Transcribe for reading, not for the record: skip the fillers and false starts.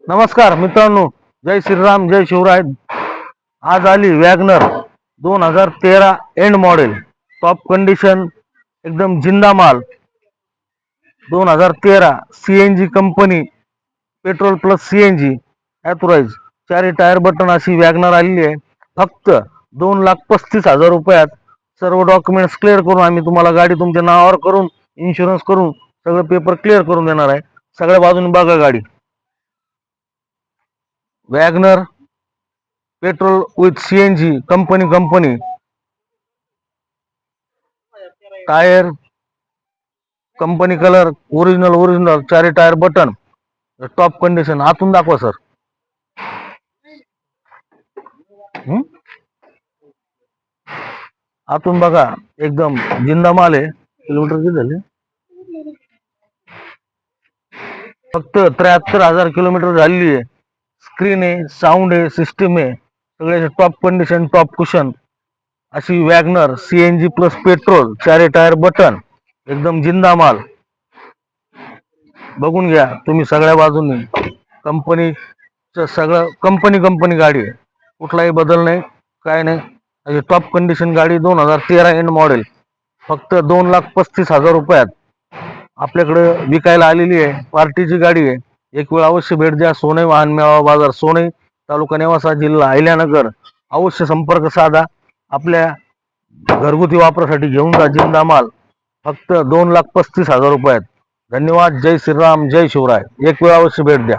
नमस्कार मित्रांनो, जय श्रीराम जय शिवराय. आज आली WagonR 2013 end model, top condition, एकदम जिंदा माल. 2013 CNG company, petrol plus CNG ॲथोराइज, चारी टायर बटन अशी वॅगनर आलेली आहे. फक्त 2,35,000 रुपयात सर्व डॉक्युमेंट्स क्लिअर करून आम्ही तुम्हाला गाडी तुमच्या नावावर करून इन्शुरन्स करून सगळं पेपर क्लिअर करून देणार आहे. सगळ्या बाजूने बघा गाडी. WagonR petrol with CNG company, tyre company colour, original, चारी टायर बटन, टॉप कंडिशन. आतून दाखवा सर. आतून बघा, एकदम जिंदा माल आहे. किलोमीटर किती झाले? फक्त 73,000 किलोमीटर झालेली आहे. स्क्रीन आहे, साऊंड आहे, सिस्टीम आहे, सगळे टॉप कंडिशन, टॉप कुशन अशी वॅगनर CNG प्लस पेट्रोल, चारी टायर बटन, एकदम जिंदा माल. बघून घ्या तुम्ही सगळ्या बाजूनी. कंपनीचं सगळं कंपनी गाडी आहे, कुठलाही बदल नाही, काय नाही. अशी टॉप कंडिशन गाडी 2013 एंड मॉडेल फक्त 2,35,000 रुपयात आपल्याकडे विकायला आलेली आहे. पार्टीची गाडी आहे. एक वेळ अवश्य भेट द्या. सोनई वाहन मेळावा बाजार, सोनई, तालुका नेवासा, जिल्हा अहिल्यानगर. अवश्य संपर्क साधा. आपल्या घरगुती वापरासाठी घेऊन जा जिंदा माल फक्त 2,35,000 रुपयात. धन्यवाद. जय श्रीराम जय शिवराय. एक वेळ अवश्य भेट द्या.